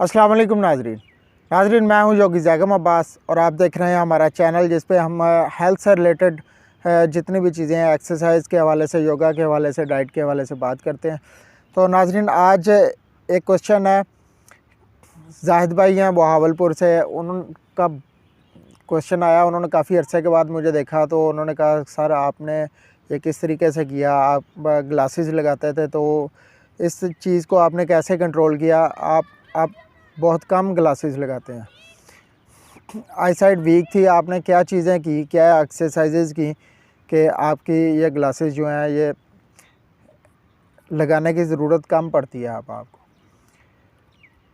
अस्सलाम वालेकुम नाजरीन, मैं हूं योगी जैगम अब्बास और आप देख रहे हैं हमारा चैनल जिस पे हम हेल्थ से रिलेटेड जितनी भी चीज़ें हैं, एक्सरसाइज के हवाले से, योगा के हवाले से, डाइट के हवाले से बात करते हैं। तो नाजरीन, आज एक क्वेश्चन है, जाहिद भाई हैं बहावलपुर से, उनका क्वेश्चन आया। उन्होंने काफ़ी अरसे के बाद मुझे देखा तो उन्होंने कहा, सर आपने ये किस तरीके से किया, आप ग्लासेस लगाते थे तो इस चीज़ को आपने कैसे कंट्रोल किया? आप बहुत कम ग्लासेस लगाते हैं, आई साइट वीक थी, आपने क्या चीज़ें की, क्या एक्सरसाइजेज़ की कि आपकी ये ग्लासेस जो हैं ये लगाने की ज़रूरत कम पड़ती है आपको?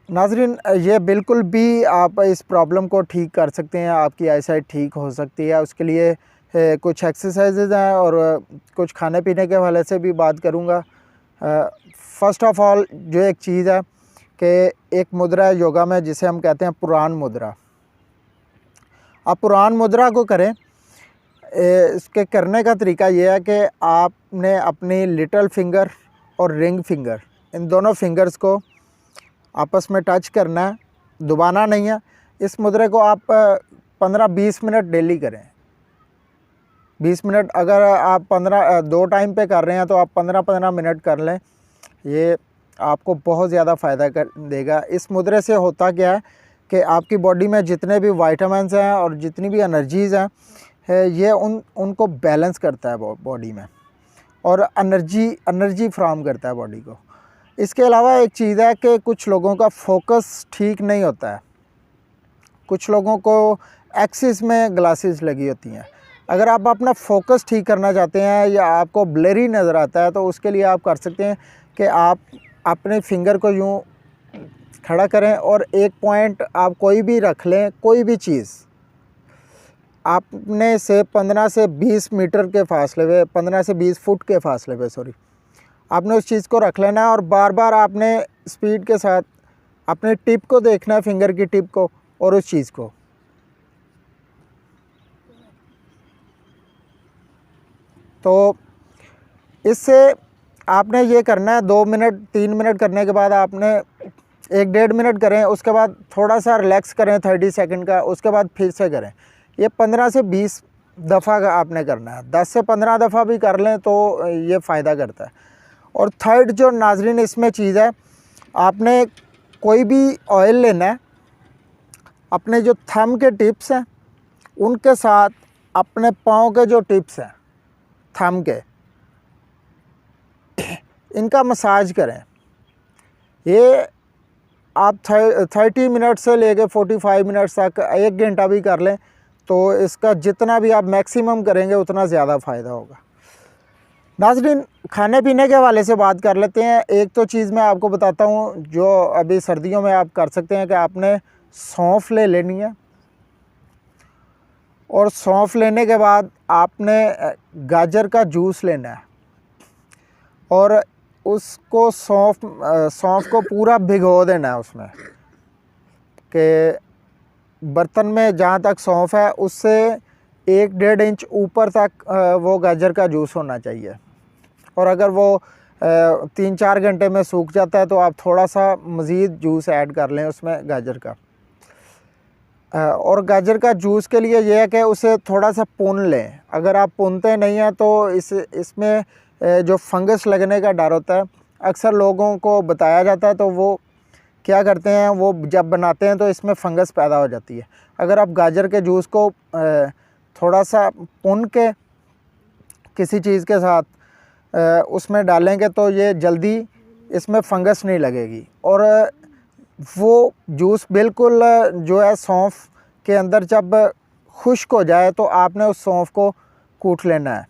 नाजरीन, ये बिल्कुल भी आप इस प्रॉब्लम को ठीक कर सकते हैं, आपकी आई साइट ठीक हो सकती है। उसके लिए कुछ एक्सरसाइजेज़ हैं और कुछ खाने पीने के हवाले से भी बात करूँगा। फ़र्स्ट ऑफ़ ऑल जो एक चीज़ है कि एक मुद्रा है योगा में जिसे हम कहते हैं पुराण मुद्रा। आप पुराण मुद्रा को करें। इसके करने का तरीका ये है कि आपने अपनी लिटिल फिंगर और रिंग फिंगर, इन दोनों फिंगर्स को आपस में टच करना है, दबाना नहीं है। इस मुद्रे को आप 15-20 मिनट डेली करें। 20 मिनट, अगर आप 2 टाइम पे कर रहे हैं तो आप 15-15 मिनट कर लें। ये आपको बहुत ज़्यादा फ़ायदा कर देगा। इस मुद्रे से होता क्या है कि आपकी बॉडी में जितने भी विटामिन्स हैं और जितनी भी एनर्जीज़ हैं, ये उनको बैलेंस करता है बॉडी में, और एनर्जी फ्राहम करता है बॉडी को। इसके अलावा एक चीज़ है कि कुछ लोगों का फोकस ठीक नहीं होता है, कुछ लोगों को एक्सिस में ग्लासेस लगी होती हैं। अगर आप अपना फोकस ठीक करना चाहते हैं या आपको ब्लरी नज़र आता है तो उसके लिए आप कर सकते हैं कि आप अपने फिंगर को यूँ खड़ा करें और एक पॉइंट आप कोई भी रख लें, कोई भी चीज़ आपने से 15 से 20 मीटर के फासले पे, 15 से 20 फुट के फासले पे आपने उस चीज़ को रख लेना है और बार बार आपने स्पीड के साथ अपने टिप को देखना है, फिंगर की टिप को, और उस चीज़ को। तो इससे आपने ये करना है 2 मिनट 3 मिनट करने के बाद आपने 1-1.5 मिनट करें, उसके बाद थोड़ा सा रिलैक्स करें 30 सेकंड का, उसके बाद फिर से करें। ये 15 से 20 दफ़ा का आपने करना है। 10 से 15 दफ़ा भी कर लें तो ये फ़ायदा करता है। और थर्ड जो नाजरीन इसमें चीज़ है, आपने कोई भी ऑयल लेना है, अपने जो थंब के टिप्स हैं उनके साथ अपने पाँव के जो टिप्स हैं थंब के, इनका मसाज करें। ये आप 30 मिनट से लेके 45 मिनट तक, 1 घंटा भी कर लें तो इसका जितना भी आप मैक्सिमम करेंगे उतना ज़्यादा फ़ायदा होगा। नाज़रीन, खाने पीने के हवाले से बात कर लेते हैं। एक तो चीज़ मैं आपको बताता हूँ जो अभी सर्दियों में आप कर सकते हैं कि आपने सौंफ ले लेनी है, और सौंफ लेने के बाद आपने गाजर का जूस लेना है और उसको सौंफ को पूरा भिगो देना है उसमें, कि बर्तन में जहाँ तक सौंफ है उससे 1-1.5 इंच ऊपर तक वो गाजर का जूस होना चाहिए। और अगर वो 3-4 घंटे में सूख जाता है तो आप थोड़ा सा मज़ीद जूस ऐड कर लें उसमें गाजर का। और गाजर का जूस के लिए यह है कि उसे थोड़ा सा भून लें। अगर आप भूनते नहीं हैं तो इसमें जो फंगस लगने का डर होता है, अक्सर लोगों को बताया जाता है तो वो क्या करते हैं, वो जब बनाते हैं तो इसमें फंगस पैदा हो जाती है। अगर आप गाजर के जूस को थोड़ा सा भून के किसी चीज़ के साथ उसमें डालेंगे तो ये जल्दी इसमें फंगस नहीं लगेगी। और वो जूस बिल्कुल जो है सौंफ के अंदर जब खुश्क हो जाए तो आपने उस सौंफ को कूट लेना है,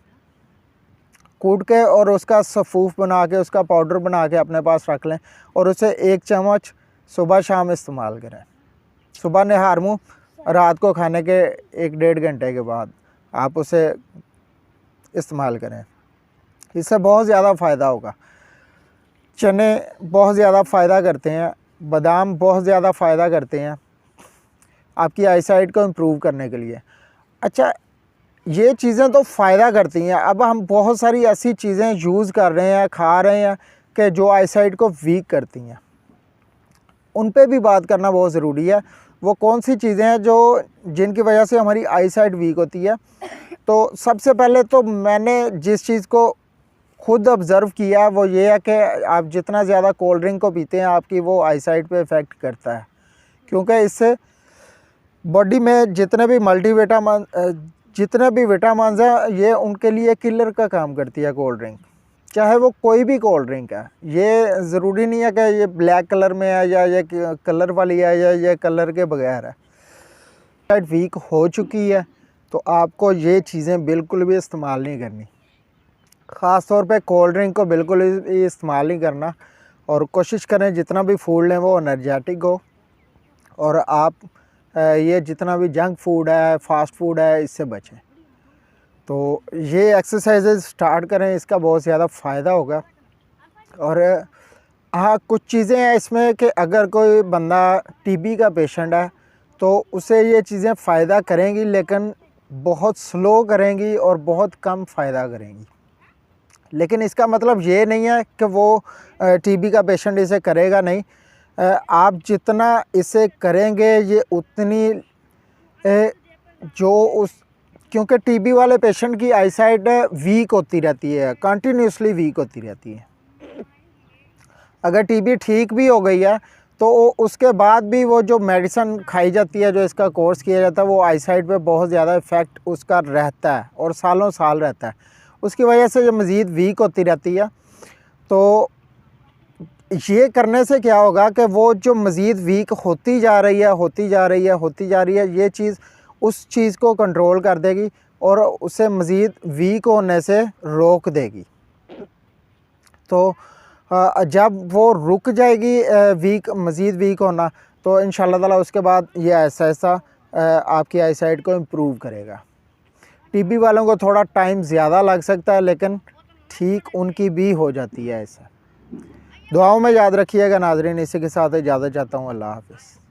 कूट के और उसका सफ़ूफ बना के, उसका पाउडर बना के अपने पास रख लें और उसे 1 चम्मच सुबह शाम इस्तेमाल करें। सुबह नहार मुँह, रात को खाने के 1-1.5 घंटे के बाद आप उसे इस्तेमाल करें। इससे बहुत ज़्यादा फ़ायदा होगा। चने बहुत ज़्यादा फ़ायदा करते हैं, बादाम बहुत ज़्यादा फ़ायदा करते हैं आपकी आई साइट को इम्प्रूव करने के लिए। अच्छा, ये चीज़ें तो फ़ायदा करती हैं। अब हम बहुत सारी ऐसी चीज़ें यूज़ कर रहे हैं, खा रहे हैं कि जो आई साइट को वीक करती हैं। उन पे भी बात करना बहुत ज़रूरी है। वो कौन सी चीज़ें हैं जो जिनकी वजह से हमारी आई साइट वीक होती है। तो सबसे पहले तो मैंने जिस चीज़ को खुद ऑब्ज़र्व किया है वो ये है कि आप जितना ज़्यादा कोल्ड ड्रिंक को पीते हैं आपकी वो आई साइट पे इफ़ेक्ट करता है, क्योंकि इससे बॉडी में जितने भी विटामिन हैं ये उनके लिए किलर का काम करती है कोल्ड ड्रिंक, चाहे वो कोई भी कोल्ड ड्रिंक है। ये ज़रूरी नहीं है कि ये ब्लैक कलर में है या ये कलर वाली है या ये कलर के बगैर है। साइट वीक हो चुकी है तो आपको ये चीज़ें बिल्कुल भी इस्तेमाल नहीं करनी, ख़ास तौर पे कोल्ड ड्रिंक को बिल्कुल भी इस्तेमाल नहीं करना। और कोशिश करें जितना भी फूड लें वो एनर्जेटिक हो, और आप ये जितना भी जंक फूड है, फास्ट फूड है, इससे बचें। तो ये एक्सरसाइजेज स्टार्ट करें, इसका बहुत ज़्यादा फ़ायदा होगा। और हाँ, कुछ चीज़ें हैं इसमें कि अगर कोई बंदा टीबी का पेशेंट है तो उसे ये चीज़ें फ़ायदा करेंगी, लेकिन बहुत स्लो करेंगी और बहुत कम फ़ायदा करेंगी। लेकिन इसका मतलब ये नहीं है कि वो टीबी का पेशेंट इसे करेगा नहीं। आप जितना इसे करेंगे ये उतनी जो उस क्योंकि टीबी वाले पेशेंट की आई साइट वीक होती रहती है, कंटिन्यूसली वीक होती रहती है। अगर टीबी ठीक भी हो गई है तो उसके बाद भी वो जो मेडिसिन खाई जाती है, जो इसका कोर्स किया जाता है, वो आई साइट पे बहुत ज़्यादा इफ़ेक्ट उसका रहता है और सालों साल रहता है। उसकी वजह से जो मज़ीद वीक होती रहती है। तो ये करने से क्या होगा कि वो जो मज़ीद वीक होती जा रही है, ये चीज़ उस चीज़ को कंट्रोल कर देगी और उसे मज़ीद वीक होने से रोक देगी। तो जब वो रुक जाएगी मज़ीद वीक होना, तो इंशाल्लाह ताला उसके बाद ये ऐसा आपकी आई साइट को इम्प्रूव करेगा। टीबी वालों को थोड़ा टाइम ज़्यादा लग सकता है, लेकिन ठीक उनकी भी हो जाती है ऐसा। दुआओं में याद रखिएगा नाज़रीन। इसी के साथ इजाज़त चाहता हूँ। अल्लाह हाफ़िज़।